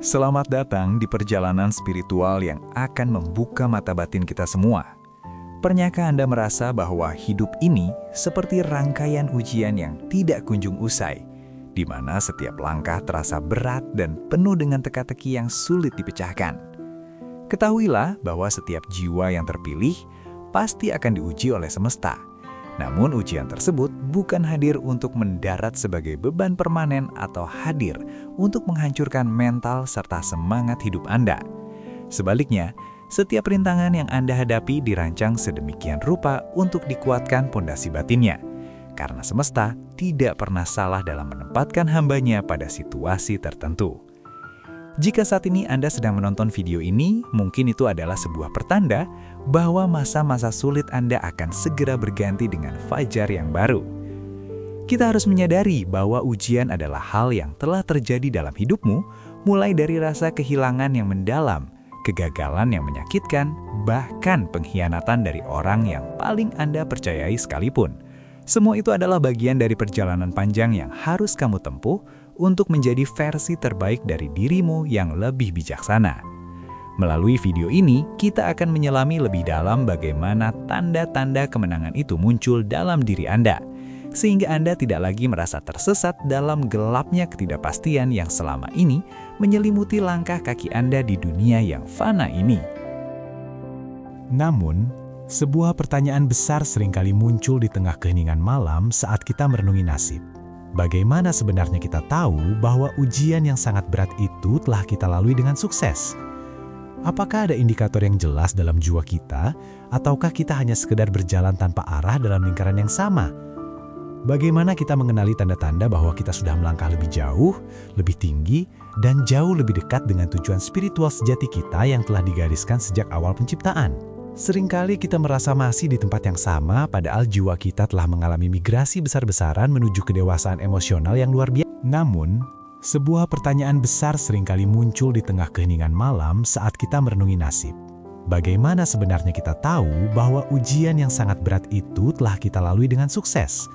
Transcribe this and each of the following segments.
Selamat datang di perjalanan spiritual yang akan membuka mata batin kita semua. Pernahkah Anda merasa bahwa hidup ini seperti rangkaian ujian yang tidak kunjung usai, di mana setiap langkah terasa berat dan penuh dengan teka-teki yang sulit dipecahkan? Ketahuilah bahwa setiap jiwa yang terpilih pasti akan diuji oleh semesta. Namun ujian tersebut bukan hadir untuk mendarat sebagai beban permanen atau hadir untuk menghancurkan mental serta semangat hidup Anda. Sebaliknya, setiap rintangan yang Anda hadapi dirancang sedemikian rupa untuk dikuatkan pondasi batinnya. Karena semesta tidak pernah salah dalam menempatkan hambanya pada situasi tertentu. Jika saat ini Anda sedang menonton video ini, mungkin itu adalah sebuah pertanda bahwa masa-masa sulit Anda akan segera berganti dengan fajar yang baru. Kita harus menyadari bahwa ujian adalah hal yang telah terjadi dalam hidupmu, mulai dari rasa kehilangan yang mendalam, kegagalan yang menyakitkan, bahkan pengkhianatan dari orang yang paling Anda percayai sekalipun. Semua itu adalah bagian dari perjalanan panjang yang harus kamu tempuh untuk menjadi versi terbaik dari dirimu yang lebih bijaksana. Melalui video ini, kita akan menyelami lebih dalam bagaimana tanda-tanda kemenangan itu muncul dalam diri Anda, sehingga Anda tidak lagi merasa tersesat dalam gelapnya ketidakpastian yang selama ini menyelimuti langkah kaki Anda di dunia yang fana ini. Namun, sebuah pertanyaan besar seringkali muncul di tengah keheningan malam saat kita merenungi nasib. Bagaimana sebenarnya kita tahu bahwa ujian yang sangat berat itu telah kita lalui dengan sukses? Apakah ada indikator yang jelas dalam jiwa kita, ataukah kita hanya sekedar berjalan tanpa arah dalam lingkaran yang sama? Bagaimana kita mengenali tanda-tanda bahwa kita sudah melangkah lebih jauh, lebih tinggi, dan jauh lebih dekat dengan tujuan spiritual sejati kita yang telah digariskan sejak awal penciptaan? Seringkali kita merasa masih di tempat yang sama, padahal jiwa kita telah mengalami migrasi besar-besaran menuju kedewasaan emosional yang luar biasa. Namun, sebuah pertanyaan besar seringkali muncul di tengah keheningan malam saat kita merenungi nasib. Bagaimana sebenarnya kita tahu bahwa ujian yang sangat berat itu telah kita lalui dengan sukses?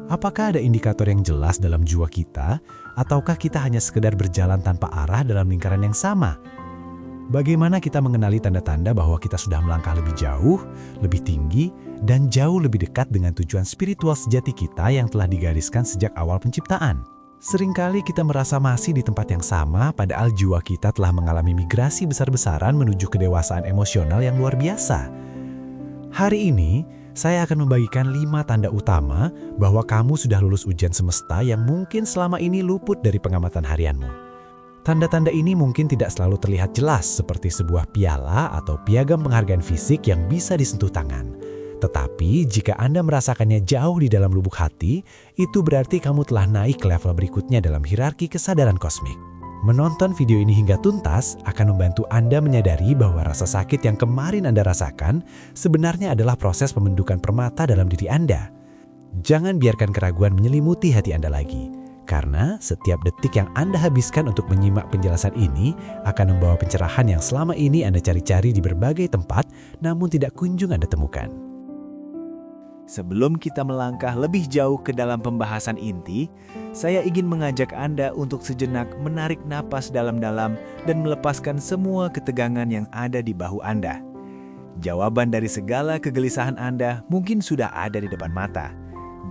Apakah ada indikator yang jelas dalam jiwa kita, ataukah kita hanya sekedar berjalan tanpa arah dalam lingkaran yang sama? Bagaimana kita mengenali tanda-tanda bahwa kita sudah melangkah lebih jauh, lebih tinggi, dan jauh lebih dekat dengan tujuan spiritual sejati kita yang telah digariskan sejak awal penciptaan? Seringkali kita merasa masih di tempat yang sama, padahal jiwa kita telah mengalami migrasi besar-besaran menuju kedewasaan emosional yang luar biasa. Hari ini, saya akan membagikan 5 tanda utama bahwa kamu sudah lulus ujian semesta yang mungkin selama ini luput dari pengamatan harianmu. Tanda-tanda ini mungkin tidak selalu terlihat jelas seperti sebuah piala atau piagam penghargaan fisik yang bisa disentuh tangan. Tetapi jika Anda merasakannya jauh di dalam lubuk hati, itu berarti kamu telah naik ke level berikutnya dalam hierarki kesadaran kosmik. Menonton video ini hingga tuntas akan membantu Anda menyadari bahwa rasa sakit yang kemarin Anda rasakan sebenarnya adalah proses pembentukan permata dalam diri Anda. Jangan biarkan keraguan menyelimuti hati Anda lagi. Karena setiap detik yang Anda habiskan untuk menyimak penjelasan ini akan membawa pencerahan yang selama ini Anda cari-cari di berbagai tempat, namun tidak kunjung Anda temukan. Sebelum kita melangkah lebih jauh ke dalam pembahasan inti, saya ingin mengajak Anda untuk sejenak menarik napas dalam-dalam dan melepaskan semua ketegangan yang ada di bahu Anda. Jawaban dari segala kegelisahan Anda mungkin sudah ada di depan mata.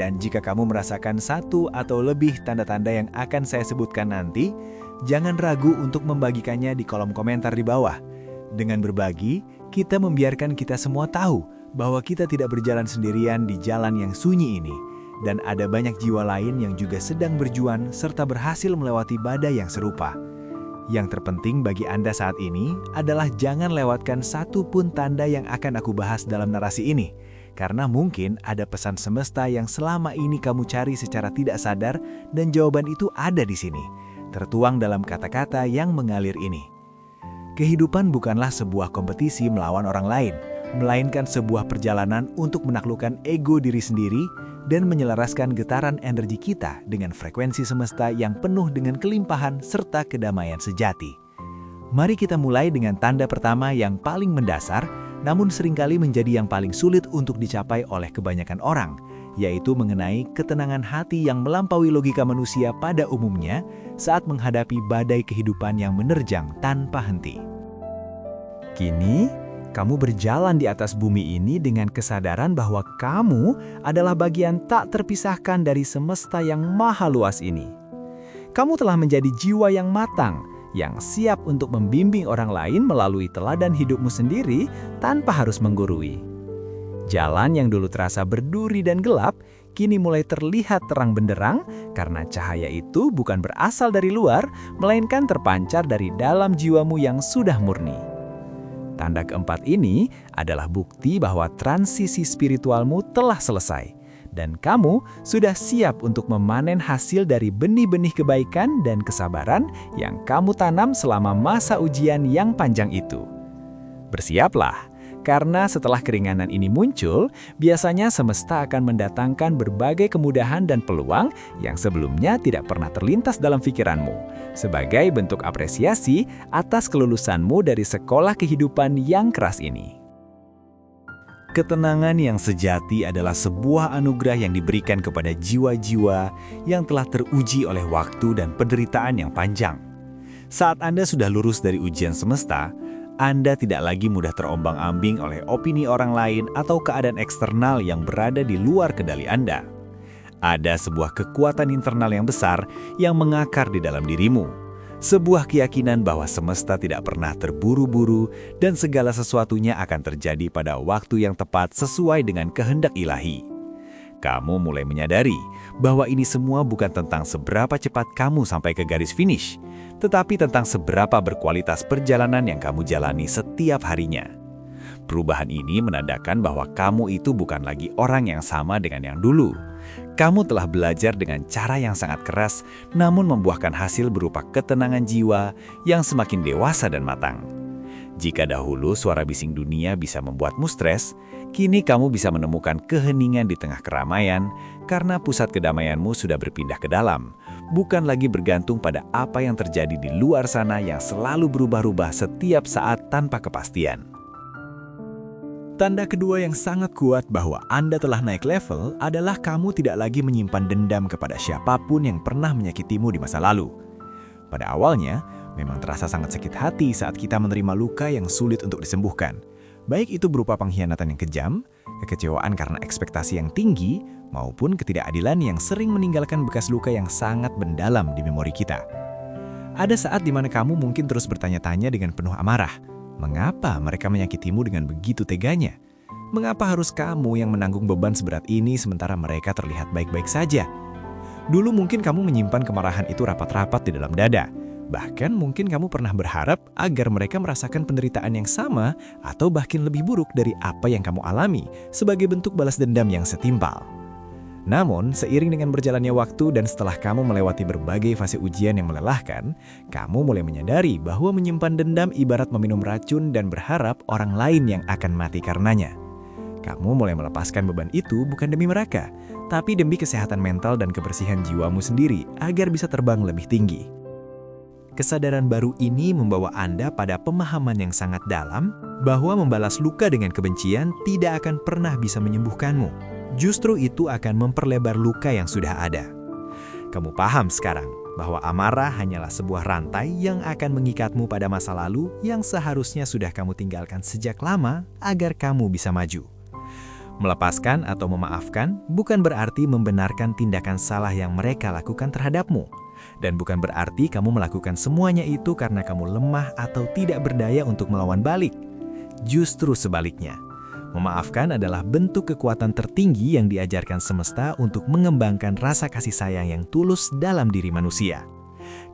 Dan jika kamu merasakan satu atau lebih tanda-tanda yang akan saya sebutkan nanti, jangan ragu untuk membagikannya di kolom komentar di bawah. Dengan berbagi, kita membiarkan kita semua tahu bahwa kita tidak berjalan sendirian di jalan yang sunyi ini. Dan ada banyak jiwa lain yang juga sedang berjuang serta berhasil melewati badai yang serupa. Yang terpenting bagi Anda saat ini adalah jangan lewatkan satu pun tanda yang akan aku bahas dalam narasi ini. Karena mungkin ada pesan semesta yang selama ini kamu cari secara tidak sadar dan jawaban itu ada di sini, tertuang dalam kata-kata yang mengalir ini. Kehidupan bukanlah sebuah kompetisi melawan orang lain, melainkan sebuah perjalanan untuk menaklukkan ego diri sendiri dan menyelaraskan getaran energi kita dengan frekuensi semesta yang penuh dengan kelimpahan serta kedamaian sejati. Mari kita mulai dengan tanda pertama yang paling mendasar, namun seringkali menjadi yang paling sulit untuk dicapai oleh kebanyakan orang, yaitu mengenai ketenangan hati yang melampaui logika manusia pada umumnya saat menghadapi badai kehidupan yang menerjang tanpa henti. Kini, kamu berjalan di atas bumi ini dengan kesadaran bahwa kamu adalah bagian tak terpisahkan dari semesta yang maha luas ini. Kamu telah menjadi jiwa yang matang, yang siap untuk membimbing orang lain melalui teladan hidupmu sendiri tanpa harus menggurui. Jalan yang dulu terasa berduri dan gelap, kini mulai terlihat terang benderang karena cahaya itu bukan berasal dari luar, melainkan terpancar dari dalam jiwamu yang sudah murni. Tanda keempat ini adalah bukti bahwa transisi spiritualmu telah selesai, dan kamu sudah siap untuk memanen hasil dari benih-benih kebaikan dan kesabaran yang kamu tanam selama masa ujian yang panjang itu. Bersiaplah, karena setelah keringanan ini muncul, biasanya semesta akan mendatangkan berbagai kemudahan dan peluang yang sebelumnya tidak pernah terlintas dalam pikiranmu, sebagai bentuk apresiasi atas kelulusanmu dari sekolah kehidupan yang keras ini. Ketenangan yang sejati adalah sebuah anugerah yang diberikan kepada jiwa-jiwa yang telah teruji oleh waktu dan penderitaan yang panjang. Saat Anda sudah lurus dari ujian semesta, Anda tidak lagi mudah terombang-ambing oleh opini orang lain atau keadaan eksternal yang berada di luar kendali Anda. Ada sebuah kekuatan internal yang besar yang mengakar di dalam dirimu. Sebuah keyakinan bahwa semesta tidak pernah terburu-buru dan segala sesuatunya akan terjadi pada waktu yang tepat sesuai dengan kehendak ilahi. Kamu mulai menyadari bahwa ini semua bukan tentang seberapa cepat kamu sampai ke garis finish, tetapi tentang seberapa berkualitas perjalanan yang kamu jalani setiap harinya. Perubahan ini menandakan bahwa kamu itu bukan lagi orang yang sama dengan yang dulu. Kamu telah belajar dengan cara yang sangat keras, namun membuahkan hasil berupa ketenangan jiwa yang semakin dewasa dan matang. Jika dahulu suara bising dunia bisa membuatmu stres, kini kamu bisa menemukan keheningan di tengah keramaian karena pusat kedamaianmu sudah berpindah ke dalam, bukan lagi bergantung pada apa yang terjadi di luar sana yang selalu berubah-ubah setiap saat tanpa kepastian. Tanda kedua yang sangat kuat bahwa Anda telah naik level adalah kamu tidak lagi menyimpan dendam kepada siapapun yang pernah menyakitimu di masa lalu. Pada awalnya, memang terasa sangat sakit hati saat kita menerima luka yang sulit untuk disembuhkan. Baik itu berupa pengkhianatan yang kejam, kekecewaan karena ekspektasi yang tinggi, maupun ketidakadilan yang sering meninggalkan bekas luka yang sangat mendalam di memori kita. Ada saat di mana kamu mungkin terus bertanya-tanya dengan penuh amarah, mengapa mereka menyakitimu dengan begitu teganya? Mengapa harus kamu yang menanggung beban seberat ini sementara mereka terlihat baik-baik saja? Dulu mungkin kamu menyimpan kemarahan itu rapat-rapat di dalam dada. Bahkan mungkin kamu pernah berharap agar mereka merasakan penderitaan yang sama atau bahkan lebih buruk dari apa yang kamu alami sebagai bentuk balas dendam yang setimpal. Namun, seiring dengan berjalannya waktu dan setelah kamu melewati berbagai fase ujian yang melelahkan, kamu mulai menyadari bahwa menyimpan dendam ibarat meminum racun dan berharap orang lain yang akan mati karenanya. Kamu mulai melepaskan beban itu bukan demi mereka, tapi demi kesehatan mental dan kebersihan jiwamu sendiri agar bisa terbang lebih tinggi. Kesadaran baru ini membawa Anda pada pemahaman yang sangat dalam bahwa membalas luka dengan kebencian tidak akan pernah bisa menyembuhkanmu. Justru itu akan memperlebar luka yang sudah ada. Kamu paham sekarang bahwa amarah hanyalah sebuah rantai yang akan mengikatmu pada masa lalu yang seharusnya sudah kamu tinggalkan sejak lama agar kamu bisa maju. Melepaskan atau memaafkan bukan berarti membenarkan tindakan salah yang mereka lakukan terhadapmu. Dan bukan berarti kamu melakukan semuanya itu karena kamu lemah atau tidak berdaya untuk melawan balik. Justru sebaliknya, memaafkan adalah bentuk kekuatan tertinggi yang diajarkan semesta untuk mengembangkan rasa kasih sayang yang tulus dalam diri manusia.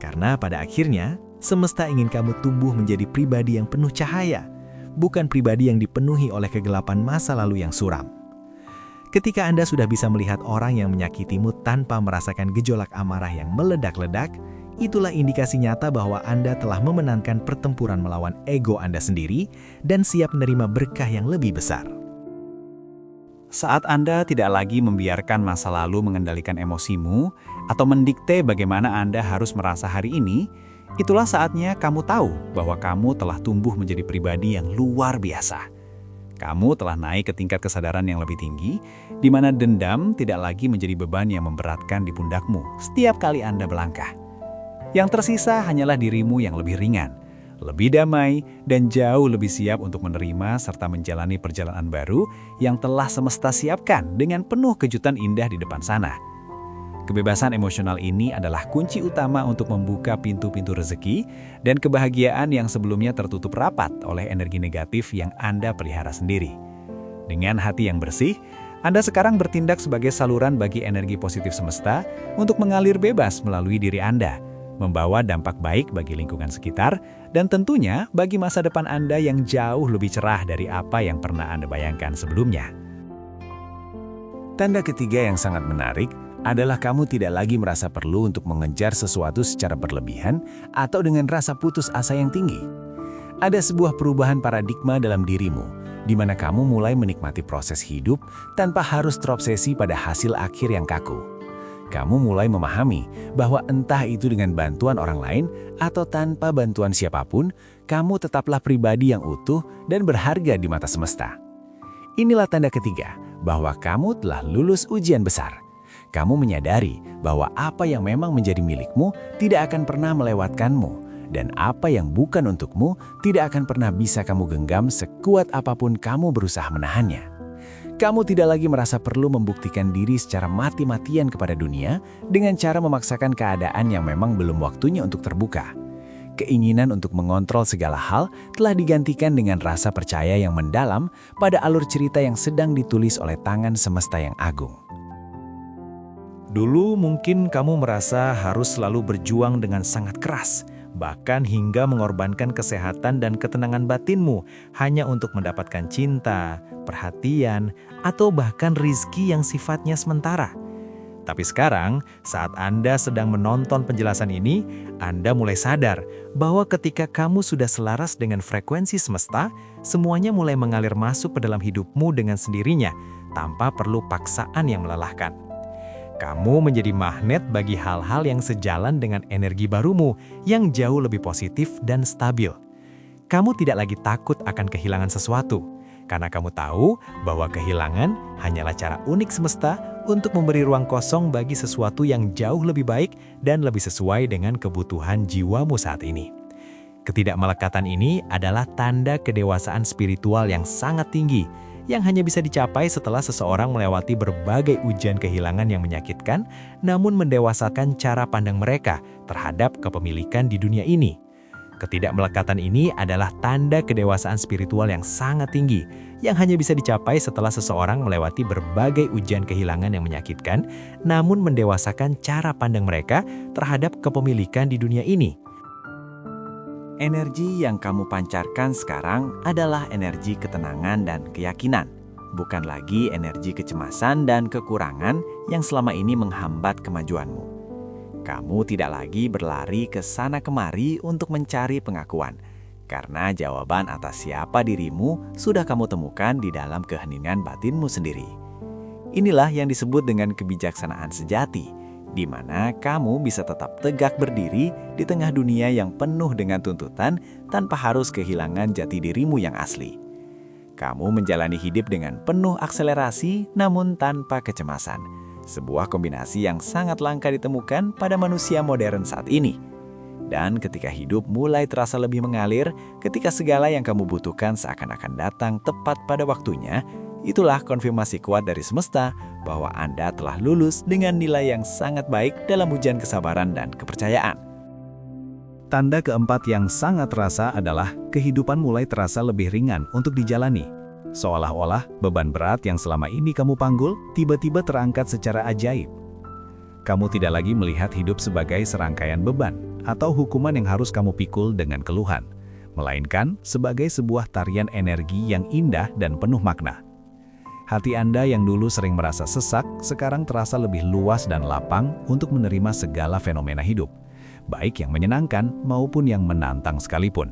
Karena pada akhirnya, semesta ingin kamu tumbuh menjadi pribadi yang penuh cahaya, bukan pribadi yang dipenuhi oleh kegelapan masa lalu yang suram. Ketika Anda sudah bisa melihat orang yang menyakitimu tanpa merasakan gejolak amarah yang meledak-ledak, itulah indikasi nyata bahwa Anda telah memenangkan pertempuran melawan ego Anda sendiri dan siap menerima berkah yang lebih besar. Saat Anda tidak lagi membiarkan masa lalu mengendalikan emosimu atau mendikte bagaimana Anda harus merasa hari ini, itulah saatnya kamu tahu bahwa kamu telah tumbuh menjadi pribadi yang luar biasa. Kamu telah naik ke tingkat kesadaran yang lebih tinggi, di mana dendam tidak lagi menjadi beban yang memberatkan di pundakmu setiap kali Anda melangkah. Yang tersisa hanyalah dirimu yang lebih ringan, lebih damai, dan jauh lebih siap untuk menerima serta menjalani perjalanan baru yang telah semesta siapkan dengan penuh kejutan indah di depan sana. Kebebasan emosional ini adalah kunci utama untuk membuka pintu-pintu rezeki dan kebahagiaan yang sebelumnya tertutup rapat oleh energi negatif yang Anda pelihara sendiri. Dengan hati yang bersih, Anda sekarang bertindak sebagai saluran bagi energi positif semesta untuk mengalir bebas melalui diri Anda, membawa dampak baik bagi lingkungan sekitar, dan tentunya bagi masa depan Anda yang jauh lebih cerah dari apa yang pernah Anda bayangkan sebelumnya. Tanda ketiga yang sangat menarik adalah kamu tidak lagi merasa perlu untuk mengejar sesuatu secara berlebihan atau dengan rasa putus asa yang tinggi. Ada sebuah perubahan paradigma dalam dirimu, di mana kamu mulai menikmati proses hidup tanpa harus terobsesi pada hasil akhir yang kaku. Kamu mulai memahami bahwa entah itu dengan bantuan orang lain atau tanpa bantuan siapapun, kamu tetaplah pribadi yang utuh dan berharga di mata semesta. Inilah tanda ketiga bahwa kamu telah lulus ujian besar. Kamu menyadari bahwa apa yang memang menjadi milikmu tidak akan pernah melewatkanmu, dan apa yang bukan untukmu tidak akan pernah bisa kamu genggam sekuat apapun kamu berusaha menahannya. Kamu tidak lagi merasa perlu membuktikan diri secara mati-matian kepada dunia dengan cara memaksakan keadaan yang memang belum waktunya untuk terbuka. Keinginan untuk mengontrol segala hal telah digantikan dengan rasa percaya yang mendalam pada alur cerita yang sedang ditulis oleh tangan semesta yang agung. Dulu mungkin kamu merasa harus selalu berjuang dengan sangat keras, bahkan hingga mengorbankan kesehatan dan ketenangan batinmu hanya untuk mendapatkan cinta, perhatian, atau bahkan rizki yang sifatnya sementara. Tapi sekarang, saat Anda sedang menonton penjelasan ini, Anda mulai sadar bahwa ketika kamu sudah selaras dengan frekuensi semesta, semuanya mulai mengalir masuk ke dalam hidupmu dengan sendirinya, tanpa perlu paksaan yang melelahkan. Kamu menjadi magnet bagi hal-hal yang sejalan dengan energi barumu yang jauh lebih positif dan stabil. Kamu tidak lagi takut akan kehilangan sesuatu, karena kamu tahu bahwa kehilangan hanyalah cara unik semesta untuk memberi ruang kosong bagi sesuatu yang jauh lebih baik dan lebih sesuai dengan kebutuhan jiwamu saat ini. Ketidakmelekatan ini adalah tanda kedewasaan spiritual yang sangat tinggi, yang hanya bisa dicapai setelah seseorang melewati berbagai ujian kehilangan yang menyakitkan, namun mendewasakan cara pandang mereka terhadap kepemilikan di dunia ini. Ketidakmelekatan ini adalah tanda kedewasaan spiritual yang sangat tinggi, yang hanya bisa dicapai setelah seseorang melewati berbagai ujian kehilangan yang menyakitkan, namun mendewasakan cara pandang mereka terhadap kepemilikan di dunia ini. Energi yang kamu pancarkan sekarang adalah energi ketenangan dan keyakinan, bukan lagi energi kecemasan dan kekurangan yang selama ini menghambat kemajuanmu. Kamu tidak lagi berlari ke sana kemari untuk mencari pengakuan, karena jawaban atas siapa dirimu sudah kamu temukan di dalam keheningan batinmu sendiri. Inilah yang disebut dengan kebijaksanaan sejati, di mana kamu bisa tetap tegak berdiri di tengah dunia yang penuh dengan tuntutan tanpa harus kehilangan jati dirimu yang asli. Kamu menjalani hidup dengan penuh akselerasi namun tanpa kecemasan, sebuah kombinasi yang sangat langka ditemukan pada manusia modern saat ini. Dan ketika hidup mulai terasa lebih mengalir, ketika segala yang kamu butuhkan seakan-akan datang tepat pada waktunya, itulah konfirmasi kuat dari semesta bahwa Anda telah lulus dengan nilai yang sangat baik dalam ujian kesabaran dan kepercayaan. Tanda keempat yang sangat terasa adalah kehidupan mulai terasa lebih ringan untuk dijalani. Seolah-olah beban berat yang selama ini kamu panggul tiba-tiba terangkat secara ajaib. Kamu tidak lagi melihat hidup sebagai serangkaian beban atau hukuman yang harus kamu pikul dengan keluhan, melainkan sebagai sebuah tarian energi yang indah dan penuh makna. Hati Anda yang dulu sering merasa sesak, sekarang terasa lebih luas dan lapang untuk menerima segala fenomena hidup, baik yang menyenangkan maupun yang menantang sekalipun.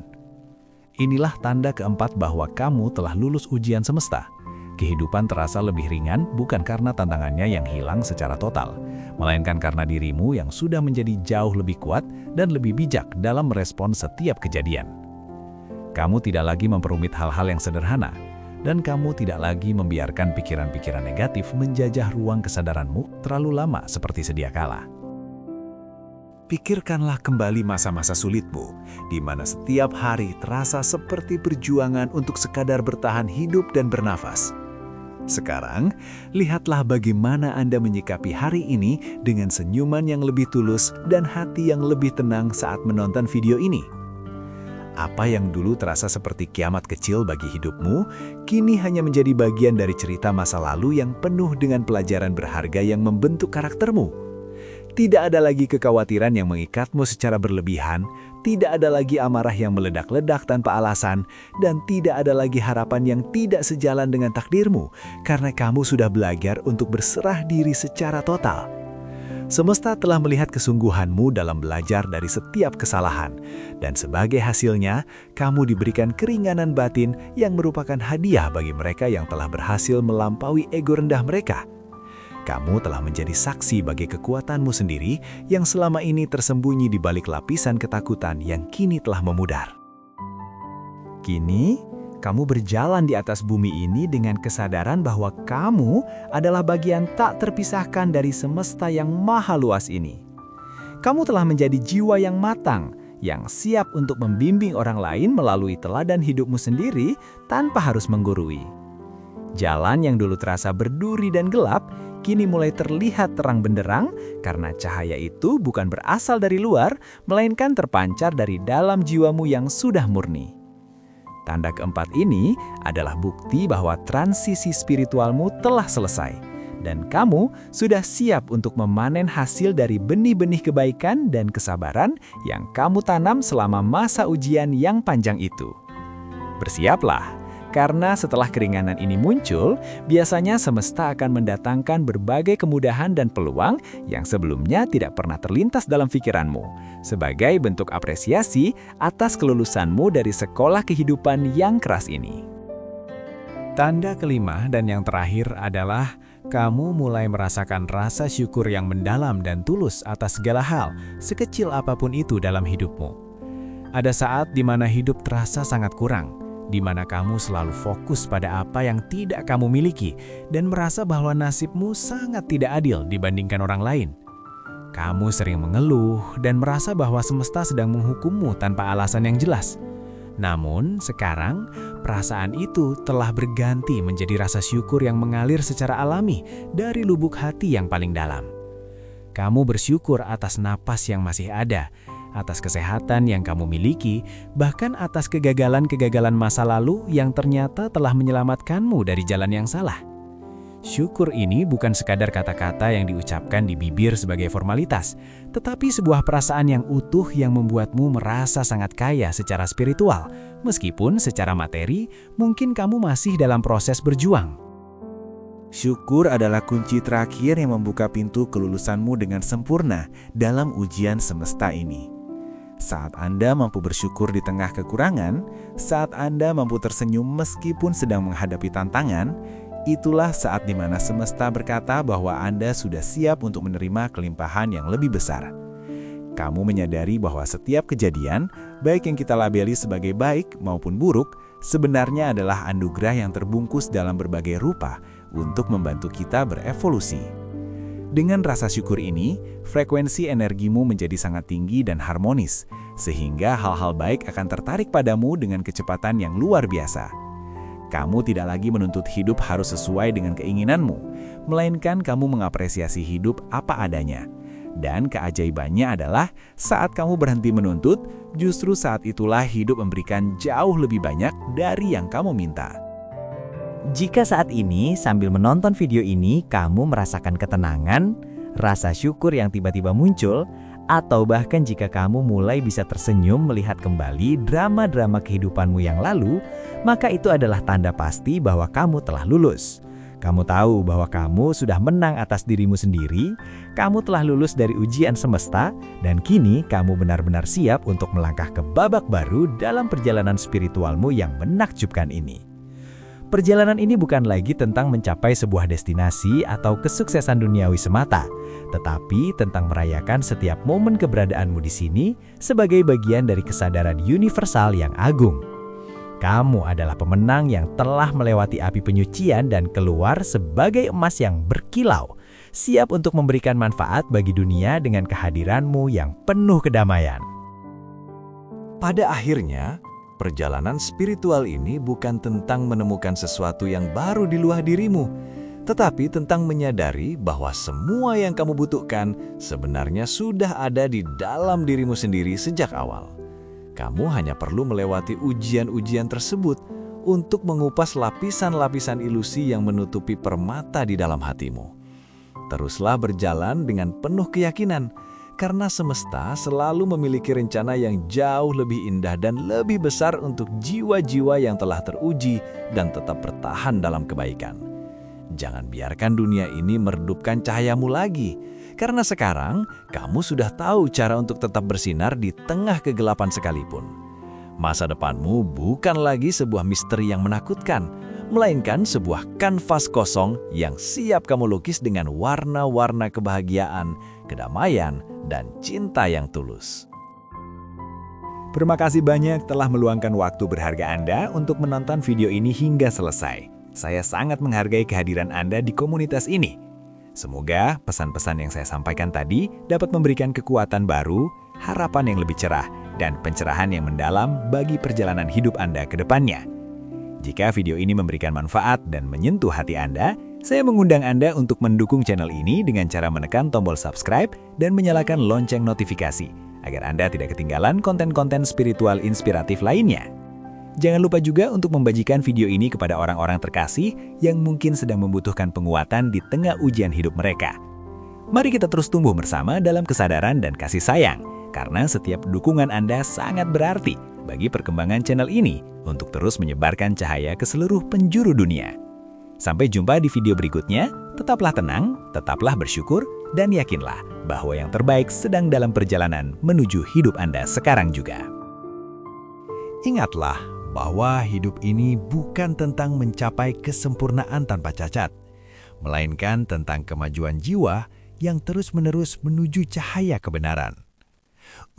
Inilah tanda keempat bahwa kamu telah lulus ujian semesta. Kehidupan terasa lebih ringan bukan karena tantangannya yang hilang secara total, melainkan karena dirimu yang sudah menjadi jauh lebih kuat dan lebih bijak dalam merespons setiap kejadian. Kamu tidak lagi memperumit hal-hal yang sederhana. dan kamu tidak lagi membiarkan pikiran-pikiran negatif menjajah ruang kesadaranmu terlalu lama seperti sedia kala. Pikirkanlah kembali masa-masa sulitmu, di mana setiap hari terasa seperti perjuangan untuk sekadar bertahan hidup dan bernafas. Sekarang, lihatlah bagaimana Anda menyikapi hari ini dengan senyuman yang lebih tulus dan hati yang lebih tenang saat menonton video ini. Apa yang dulu terasa seperti kiamat kecil bagi hidupmu, kini hanya menjadi bagian dari cerita masa lalu yang penuh dengan pelajaran berharga yang membentuk karaktermu. Tidak ada lagi kekhawatiran yang mengikatmu secara berlebihan, tidak ada lagi amarah yang meledak-ledak tanpa alasan, dan tidak ada lagi harapan yang tidak sejalan dengan takdirmu, karena kamu sudah belajar untuk berserah diri secara total. Semesta telah melihat kesungguhanmu dalam belajar dari setiap kesalahan, dan sebagai hasilnya, kamu diberikan keringanan batin yang merupakan hadiah bagi mereka yang telah berhasil melampaui ego rendah mereka. Kamu telah menjadi saksi bagi kekuatanmu sendiri yang selama ini tersembunyi di balik lapisan ketakutan yang kini telah memudar. Kini, kamu berjalan di atas bumi ini dengan kesadaran bahwa kamu adalah bagian tak terpisahkan dari semesta yang maha luas ini. Kamu telah menjadi jiwa yang matang, yang siap untuk membimbing orang lain melalui teladan hidupmu sendiri tanpa harus menggurui. Jalan yang dulu terasa berduri dan gelap, kini mulai terlihat terang benderang karena cahaya itu bukan berasal dari luar, melainkan terpancar dari dalam jiwamu yang sudah murni. Tanda keempat ini adalah bukti bahwa transisi spiritualmu telah selesai, dan kamu sudah siap untuk memanen hasil dari benih-benih kebaikan dan kesabaran yang kamu tanam selama masa ujian yang panjang itu. Bersiaplah! Karena setelah keringanan ini muncul, biasanya semesta akan mendatangkan berbagai kemudahan dan peluang yang sebelumnya tidak pernah terlintas dalam pikiranmu, sebagai bentuk apresiasi atas kelulusanmu dari sekolah kehidupan yang keras ini. Tanda kelima dan yang terakhir adalah kamu mulai merasakan rasa syukur yang mendalam dan tulus atas segala hal, sekecil apapun itu dalam hidupmu. Ada saat di mana hidup terasa sangat kurang, di mana kamu selalu fokus pada apa yang tidak kamu miliki dan merasa bahwa nasibmu sangat tidak adil dibandingkan orang lain. Kamu sering mengeluh dan merasa bahwa semesta sedang menghukummu tanpa alasan yang jelas. Namun, sekarang perasaan itu telah berganti menjadi rasa syukur yang mengalir secara alami dari lubuk hati yang paling dalam. Kamu bersyukur atas napas yang masih ada, atas kesehatan yang kamu miliki, bahkan atas kegagalan-kegagalan masa lalu yang ternyata telah menyelamatkanmu dari jalan yang salah. Syukur ini bukan sekadar kata-kata yang diucapkan di bibir sebagai formalitas, tetapi sebuah perasaan yang utuh yang membuatmu merasa sangat kaya secara spiritual, meskipun secara materi mungkin kamu masih dalam proses berjuang. Syukur adalah kunci terakhir yang membuka pintu kelulusanmu dengan sempurna dalam ujian semesta ini. Saat Anda mampu bersyukur di tengah kekurangan, saat Anda mampu tersenyum meskipun sedang menghadapi tantangan, itulah saat di mana semesta berkata bahwa Anda sudah siap untuk menerima kelimpahan yang lebih besar. Kamu menyadari bahwa setiap kejadian, baik yang kita labeli sebagai baik maupun buruk, sebenarnya adalah anugerah yang terbungkus dalam berbagai rupa untuk membantu kita berevolusi. Dengan rasa syukur ini, frekuensi energimu menjadi sangat tinggi dan harmonis, sehingga hal-hal baik akan tertarik padamu dengan kecepatan yang luar biasa. Kamu tidak lagi menuntut hidup harus sesuai dengan keinginanmu, melainkan kamu mengapresiasi hidup apa adanya. Dan keajaibannya adalah saat kamu berhenti menuntut, justru saat itulah hidup memberikan jauh lebih banyak dari yang kamu minta. Jika saat ini sambil menonton video ini kamu merasakan ketenangan, rasa syukur yang tiba-tiba muncul, atau bahkan jika kamu mulai bisa tersenyum melihat kembali drama-drama kehidupanmu yang lalu, maka itu adalah tanda pasti bahwa kamu telah lulus. Kamu tahu bahwa kamu sudah menang atas dirimu sendiri, kamu telah lulus dari ujian semesta, dan kini kamu benar-benar siap untuk melangkah ke babak baru dalam perjalanan spiritualmu yang menakjubkan ini. Perjalanan ini bukan lagi tentang mencapai sebuah destinasi atau kesuksesan duniawi semata, tetapi tentang merayakan setiap momen keberadaanmu di sini sebagai bagian dari kesadaran universal yang agung. Kamu adalah pemenang yang telah melewati api penyucian dan keluar sebagai emas yang berkilau, siap untuk memberikan manfaat bagi dunia dengan kehadiranmu yang penuh kedamaian. Pada akhirnya, perjalanan spiritual ini bukan tentang menemukan sesuatu yang baru di luar dirimu, tetapi tentang menyadari bahwa semua yang kamu butuhkan sebenarnya sudah ada di dalam dirimu sendiri sejak awal. Kamu hanya perlu melewati ujian-ujian tersebut untuk mengupas lapisan-lapisan ilusi yang menutupi permata di dalam hatimu. Teruslah berjalan dengan penuh keyakinan, karena semesta selalu memiliki rencana yang jauh lebih indah dan lebih besar untuk jiwa-jiwa yang telah teruji dan tetap bertahan dalam kebaikan. Jangan biarkan dunia ini meredupkan cahayamu lagi, karena sekarang kamu sudah tahu cara untuk tetap bersinar di tengah kegelapan sekalipun. Masa depanmu bukan lagi sebuah misteri yang menakutkan, melainkan sebuah kanvas kosong yang siap kamu lukis dengan warna-warna kebahagiaan, kedamaian, dan cinta yang tulus. Terima kasih banyak telah meluangkan waktu berharga Anda untuk menonton video ini hingga selesai. Saya sangat menghargai kehadiran Anda di komunitas ini. Semoga pesan-pesan yang saya sampaikan tadi dapat memberikan kekuatan baru, harapan yang lebih cerah, dan pencerahan yang mendalam bagi perjalanan hidup Anda ke depannya. Jika video ini memberikan manfaat dan menyentuh hati Anda, saya mengundang Anda untuk mendukung channel ini dengan cara menekan tombol subscribe dan menyalakan lonceng notifikasi, agar Anda tidak ketinggalan konten-konten spiritual inspiratif lainnya. Jangan lupa juga untuk membagikan video ini kepada orang-orang terkasih yang mungkin sedang membutuhkan penguatan di tengah ujian hidup mereka. Mari kita terus tumbuh bersama dalam kesadaran dan kasih sayang, karena setiap dukungan Anda sangat berarti bagi perkembangan channel ini untuk terus menyebarkan cahaya ke seluruh penjuru dunia. Sampai jumpa di video berikutnya, tetaplah tenang, tetaplah bersyukur, dan yakinlah bahwa yang terbaik sedang dalam perjalanan menuju hidup Anda sekarang juga. Ingatlah bahwa hidup ini bukan tentang mencapai kesempurnaan tanpa cacat, melainkan tentang kemajuan jiwa yang terus-menerus menuju cahaya kebenaran.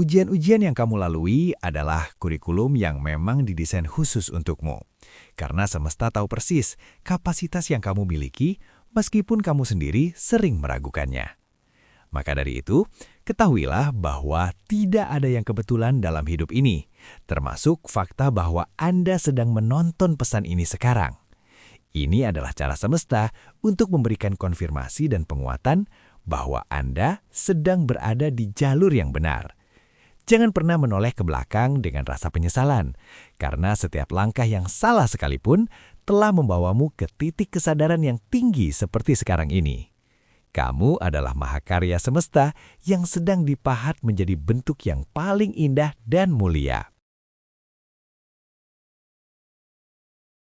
Ujian-ujian yang kamu lalui adalah kurikulum yang memang didesain khusus untukmu, karena semesta tahu persis kapasitas yang kamu miliki meskipun kamu sendiri sering meragukannya. Maka dari itu, ketahuilah bahwa tidak ada yang kebetulan dalam hidup ini, termasuk fakta bahwa Anda sedang menonton pesan ini sekarang. Ini adalah cara semesta untuk memberikan konfirmasi dan penguatan bahwa Anda sedang berada di jalur yang benar. Jangan pernah menoleh ke belakang dengan rasa penyesalan, karena setiap langkah yang salah sekalipun telah membawamu ke titik kesadaran yang tinggi seperti sekarang ini. Kamu adalah mahakarya semesta yang sedang dipahat menjadi bentuk yang paling indah dan mulia.